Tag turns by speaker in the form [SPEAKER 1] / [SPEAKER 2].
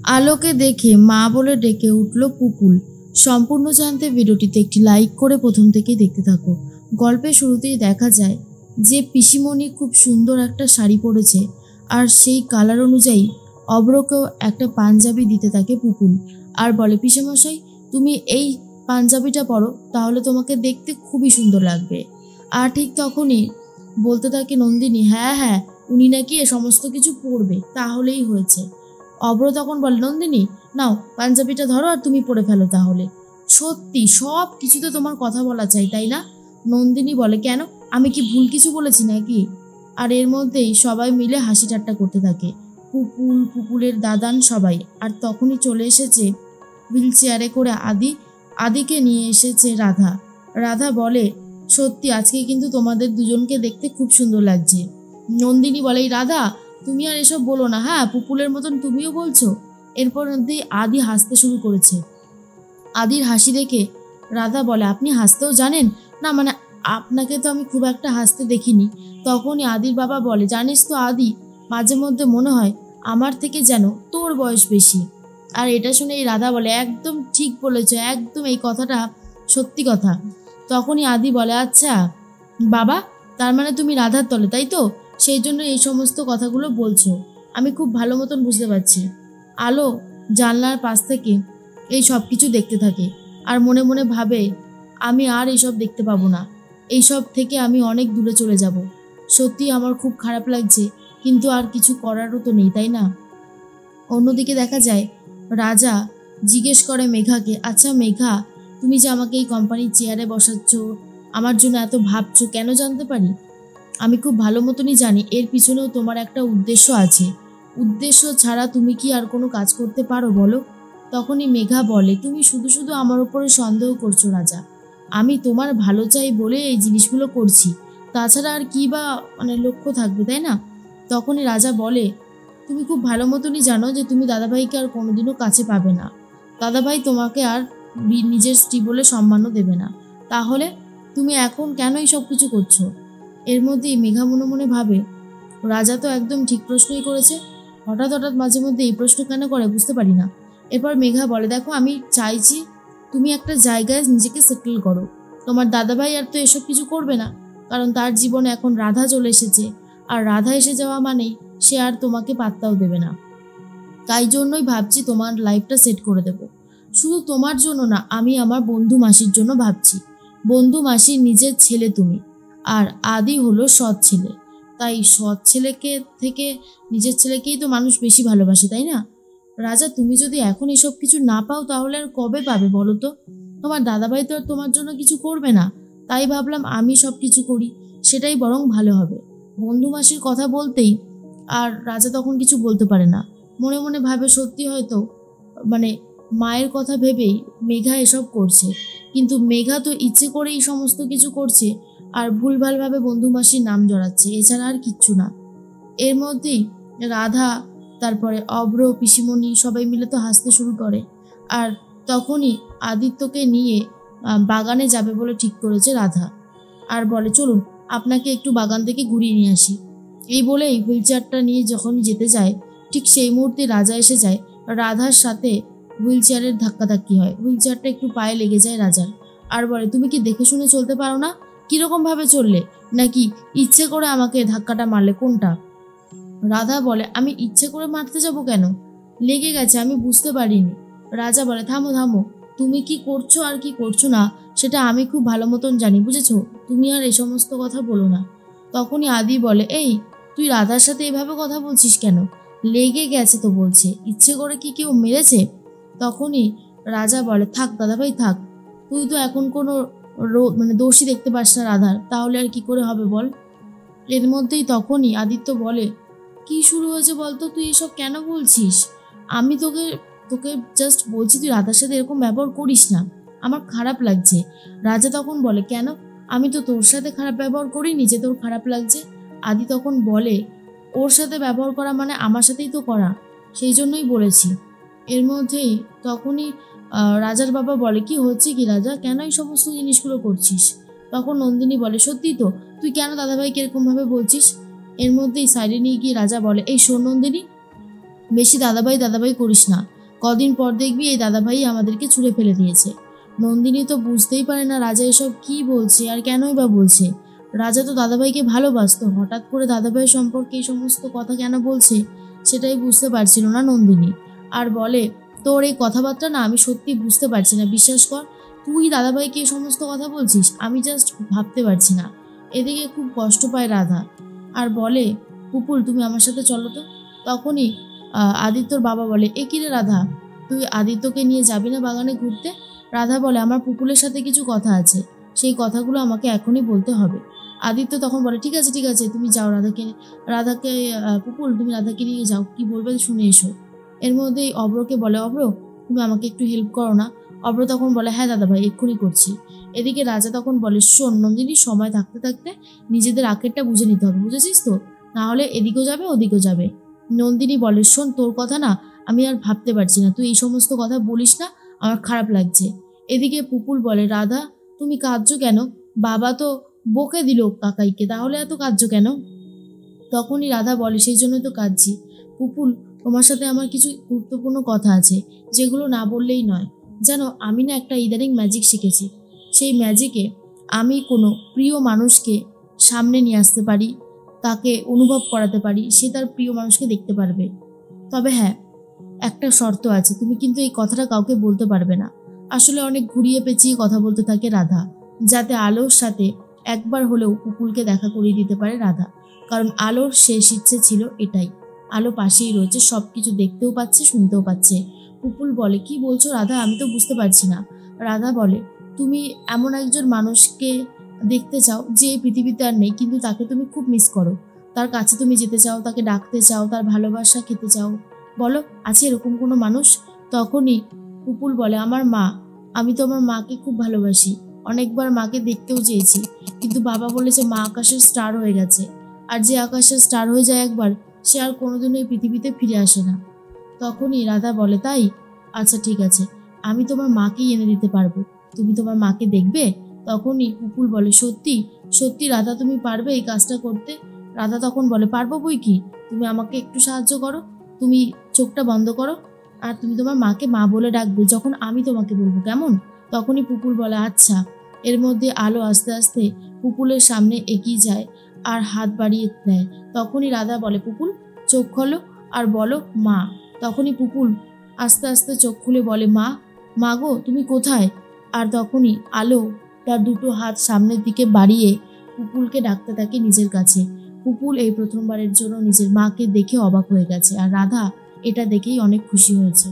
[SPEAKER 1] আলোকে দেখে মা বলে ডেকে উঠল পুপুল। সম্পূর্ণ জানতে ভিডিওটিতে একটি লাইক করে প্রথম থেকেই দেখতে থাকো। গল্পের শুরুতেই দেখা যায় যে পিসিমণি খুব সুন্দর একটা শাড়ি পরেছে, আর সেই কালার অনুযায়ী অব্রকেও একটা পাঞ্জাবি দিতে থাকে পুপুল, আর বলে পিসেমশাই তুমি এই পাঞ্জাবিটা পরো, তাহলে তোমাকে দেখতে খুবই সুন্দর লাগবে। আর ঠিক তখনই বলতে থাকে নন্দিনী, হ্যাঁ হ্যাঁ উনি নাকি এ সমস্ত কিছু পরবে, তাহলেই হয়েছে। অব্র তখন বলে, নন্দিনী নাও পাঞ্জাবিটা ধরো আর তুমি পরে ফেলো তাহলে। সত্যি সব কিছুতে তোমার কথা বলা চাই তাই না? নন্দিনী বলে, কেন, আমি কি ভুল কিছু বলেছি নাকি? আর এর মধ্যেই সবাই মিলে হাসি ঠাট্টা করতে থাকে, পুপুলের দাদান সবাই। আর তখনই চলে এসেছে হুইল চেয়ারে করে আদিকে নিয়ে এসেছে রাধা। রাধা বলে, সত্যি আজকে কিন্তু তোমাদের দুজনকে দেখতে খুব সুন্দর লাগছে। নন্দিনী বলে, এই রাধা তুমি আর এসব বলো না, হ্যাঁ পুপুলের মতন তুমিও বলছো। এরপর মধ্যেই আদি হাসতে শুরু করেছে। আদির হাসি দেখে রাধা বলে, আপনি হাসতেও জানেন? না মানে আপনাকে তো আমি খুব একটা হাসতে দেখিনি। তখনই আদির বাবা বলে, জানিস তো আদি, মাঝে মধ্যে মনে হয় আমার থেকে যেন তোর বয়স বেশি। আর এটা শুনে এই রাধা বলে, একদম ঠিক বলেছ, একদম এই কথাটা সত্যি কথা। তখনই আদি বলে, আচ্ছা বাবা, তার মানে তুমি রাধার তলে, তাই তো? সেই জন্য এই সমস্ত কথাগুলো বলছো, আমি খুব ভালো মতন বুঝতে পারছি। আলো জানলার পাশ থেকে এই সব কিছু দেখতে থাকে আর মনে মনে ভাবে, আমি আর এইসব দেখতে পাবো না, এইসব থেকে আমি অনেক দূরে চলে যাব। সত্যি আমার খুব খারাপ লাগছে, কিন্তু আর কিছু করারও তো নেই, তাই না? অন্যদিকে দেখা যায় রাজা জিজ্ঞেস করে মেঘাকে, আচ্ছা মেঘা, তুমি যে আমাকে এই কোম্পানির চেয়ারে বসাচ্ছ, আমার জন্য এত ভাবছো, কেন জানতে পারি? আমি খুব ভালো মতনই জানি এর পিছনেও তোমার একটা উদ্দেশ্য আছে। উদ্দেশ্য ছাড়া তুমি কি আর কোনো কাজ করতে পারো বলো? তখনই মেঘা বলে, তুমি শুধু শুধু আমার উপরে সন্দেহ করছো রাজা, আমি তোমার ভালো চাই বলে এই জিনিসগুলো করছি, তাছাড়া আর কি বা লক্ষ্য থাকবে, তাই না? তখনই রাজা বলে, তুমি খুব ভালো মতনই জানো যে তুমি দাদাভাইকে আর কোনোদিনও কাছে পাবে না, দাদাভাই তোমাকে আর নিজের স্ত্রী বলে সম্মানও দেবে না, তাহলে তুমি এখন কেন এই সব কিছু করছো? এর মধ্যেই মেঘা মনে মনে ভাবে, রাজা তো একদম ঠিক প্রশ্নই করেছে, হঠাৎ হঠাৎ মাঝে মধ্যে এই প্রশ্ন কেন করে বুঝতে পারি না। এরপর মেঘা বলে, দেখো আমি চাইছি তুমি একটা জায়গায় নিজেকে সেটেল করো, তোমার দাদাভাই আর তো এসব কিছু করবে না, কারণ তার জীবনে এখন রাধা চলে এসেছে, আর রাধা এসে যাওয়া মানেই সে আর তোমাকে পাত্তাও দেবে না। তাই জন্যই ভাবছি তোমার লাইফটা সেট করে দেব। শুধু তোমার জন্য না, আমি আমার বন্ধু মাসির জন্য ভাবছি। বন্ধু মাসির নিজের ছেলে তুমি, আর আদি হলো সৎ ছেলে, তাই সৎ ছেলেকে থেকে নিজের ছেলেকেই তো মানুষ বেশি ভালোবাসে, তাই না? রাজা, তুমি যদি এখন এসব কিছু না পাও তাহলে আর কবে পাবে বলো তো? তোমার দাদাভাই তো আর তোমার জন্য কিছু করবে না, তাই ভাবলাম আমি সব কিছু করি, সেটাই বরং ভালো হবে। বন্ধু মাসির কথা বলতেই আর রাজা তখন কিছু বলতে পারে না, মনে মনে ভাবে সত্যি হয়তো মানে মায়ের কথা ভেবেই মেঘা এসব করছে, কিন্তু মেঘা তো ইচ্ছে করেই সমস্ত কিছু করছে আর ভুলভালভাবে বন্ধু মাসির নাম জড়াচ্ছে, এছাড়া আর কিচ্ছু না। এর মধ্যেই রাধা, তারপরে অব্র, পিসিমণি সবাই মিলে তো হাসতে শুরু করে। আর তখনই আদিত্যকে নিয়ে বাগানে যাবে বলে ঠিক করেছে রাধা, আর বলে, চলুন আপনাকে একটু বাগান থেকে ঘুরিয়ে নিয়ে আসি। এই বলেই হুইল চেয়ারটা নিয়ে যখন যেতে যায়, ঠিক সেই মুহূর্তে রাজা এসে যায়। রাধার সাথে হুইল চেয়ারের ধাক্কাধাক্কি হয়, হুইল চেয়ারটা একটু পায়ে লেগে যায় রাজার, আর বলে, তুমি কি দেখে শুনে চলতে পারো না? কীরকমভাবে চললে, নাকি ইচ্ছে করে আমাকে ধাক্কাটা মারলে, কোনটা? রাধা বলে, আমি ইচ্ছে করে মারতে যাব কেন, লেগে গেছে, আমি বুঝতে পারিনি। রাজা বলে, থামো থামো, তুমি কি করছো আর কি করছো না সেটা আমি খুব ভালো মতন জানি, বুঝেছো? তুমি আর এই সমস্ত কথা বলো না। তখনই আদি বলে, এই তুই রাধার সাথে এভাবে কথা বলছিস কেন? লেগে গেছে তো বলছে, ইচ্ছে করে কি কেউ মেরেছে? তখনই রাজা বলে, থাক দাদাভাই থাক, তুই তো এখন কোনো দোষী দেখতে পাস না রাধার, তাহলে আর কি করে হবে বল? এর মধ্যেই তখনই আদিত্য বলে, কি শুরু হয়েছে বলতো, তুই এসব কেন বলছিস? আমি তোকে তোকে জাস্ট বলছি তুই রাধার সাথে এরকম ব্যবহার করিস না, আমার খারাপ লাগছে। রাজা তখন বলে, কেন, আমি তো তোর সাথে খারাপ ব্যবহার করিনি যে তোর খারাপ লাগছে। আদি তখন বলে, ওর সাথে ব্যবহার করা মানে আমার সাথেই তো করা, সেই জন্যই বলেছি। এর মধ্যেই তখনই রাজার বাবা বলে, কি হচ্ছে কি রাজা, কেন এই সমস্ত জিনিসগুলো করছিস? তখন নন্দিনী বলে, সত্যি তো, তুই কেন দাদাভাইকে এরকমভাবে বলছিস? এর মধ্যেই সাইডে নিয়ে গিয়ে রাজা বলে, এই শোন নন্দিনী, বেশি দাদাভাই দাদাভাই করিস না, কদিন পর দেখবি এই দাদাভাই আমাদেরকে ছুঁড়ে ফেলে দিয়েছে। নন্দিনী তো বুঝতেই পারে না রাজা এসব কি বলছে আর কেনই বা বলছে। রাজা তো দাদাভাইকে ভালোবাসতো, হঠাৎ করে দাদাভাইয়ের সম্পর্কে এই সমস্ত কথা কেন বলছে সেটাই বুঝতে পারছিল না নন্দিনী। আর বলে, তোর এই কথাবার্তা না আমি সত্যি বুঝতে পারছি না, বিশ্বাস কর, তুই দাদাভাইকে এই সমস্ত কথা বলছিস, আমি জাস্ট ভাবতে পারছি না। এদিকে খুব কষ্ট পায় রাধা আর বলে, পুপুল তুমি আমার সাথে চলো তো। তখনই আদিত্যর বাবা বলে, এ কি রে রাধা, তুই আদিত্যকে নিয়ে যাবি না বাগানে ঘুরতে? রাধা বলে, আমার পুপুলের সাথে কিছু কথা আছে, সেই কথাগুলো আমাকে এখনই বলতে হবে। আদিত্য তখন বলে, ঠিক আছে ঠিক আছে, তুমি যাও রাধাকে পুপুল তুমি রাধাকে নিয়ে যাও, কি বলবে শুনে এসো। এর মধ্যেই অব্রকে বলে, অব্র তুমি আমাকে একটু হেল্প করো না। অব্র তখন বলে, হ্যাঁ দাদাভাই এক্ষুনি করছি। এদিকে রাজা তখন বলে, শোন নন্দিনী, সময় থাকতে থাকতে নিজেদের আখেরটা বুঝে নিতে হবে, বুঝেছিস তো, না হলে এদিকেও যাবে ওদিকেও যাবে। নন্দিনী বলে, শোন তোর কথা না আমি আর ভাবতে পারছি না, তুই এই সমস্ত কথা বলিস না, আমার খারাপ লাগছে। এদিকে পুপুল বলে, রাধা তুমি কাঁদছো কেন? বাবা তো বকে দিল কাকাইকে, তাহলে এত কাঁদছো কেন? তখনই রাধা বলে, সেই জন্যই তো কাঁদছি। পুপুল, তোমার সাথে আমার কিছু গুরুত্বপূর্ণ কথা আছে, যেগুলো না বললেই নয়। জানো, আমি না একটা ইদানিং ম্যাজিক শিখেছি। সেই ম্যাজিকে আমি কোনো প্রিয় মানুষকে সামনে নিয়ে আসতে পারি, তাকে অনুভব করাতে পারি, সে তার প্রিয় মানুষকে দেখতে পারবে। তবে হ্যাঁ, একটা শর্ত আছে, তুমি কিন্তু এই কথাটা কাউকে বলতে পারবে না। আসলে অনেক ঘুরিয়ে পেঁচিয়ে কথা বলতে থাকে রাধা, যাতে আলোর সাথে একবার হলেও পুপুলকে দেখা করিয়ে দিতে পারে রাধা। কারণ আলোর শেষ ইচ্ছে ছিল এটাই। আলো পাশেই রয়েছে, সব কিছু দেখতেও পাচ্ছে, শুনতেও পাচ্ছে। পুপুল বলে, কি বলছো রাধা, আমি তো বুঝতে পারছি না। রাধা বলে, তুমি এমন একজন মানুষকে দেখতে চাও যে এই পৃথিবীতে আর নেই, কিন্তু তাকে তুমি খুব মিস করো, তার কাছে তুমি যেতে চাও, তাকে ডাকতে চাও, তার ভালোবাসা খেতে চাও। বলো, আছে এরকম কোনো মানুষ? তখনই পুপুল বলে, আমার মা, আমি তো আমার মাকে খুব ভালোবাসি, অনেকবার মাকে দেখতেও চেয়েছি, কিন্তু বাবা বলেছে মা আকাশের স্টার হয়ে গেছে, আর যে আকাশের স্টার হয়ে যায় একবার, সে আর কোনোদিনও এই পৃথিবীতে ফিরে আসে না। তখনই রাধা বলে, তাই? আচ্ছা ঠিক আছে, আমি তোমার মাকেই এনে দিতে পারবো, তুমি তোমার মাকে দেখবে? তখনই পুপুল বলে, সত্যি সত্যি রাধা তুমি পারবে এই কাজটা করতে? রাধা তখন বলে, পারবো বই কি, তুমি আমাকে একটু সাহায্য করো, তুমি চোখটা বন্ধ করো, আর তুমি তোমার মাকে মা বলে ডাকবে যখন আমি তোমাকে বলবো, কেমন? তখনই পুপুল বলে, আচ্ছা। এর মধ্যে আলো আস্তে আস্তে পুপুলের সামনে এগিয়ে যায় আর হাত বাড়িয়ে দেয়। তখনই রাধা বলে, পুপুল চোখ খোলো আর বলো মা। তখনই পুপুল আস্তে আস্তে চোখ খুলে বলে, মা, মা গো তুমি কোথায়? আর তখনই আলো তার দুটো হাত সামনের দিকে বাড়িয়ে পুপুলকে ডাকতে থাকে নিজের কাছে। পুপুল এই প্রথমবারের জন্য নিজের মাকে দেখে অবাক হয়ে গেছে, আর রাধা এটা দেখেই অনেক খুশি হয়েছে।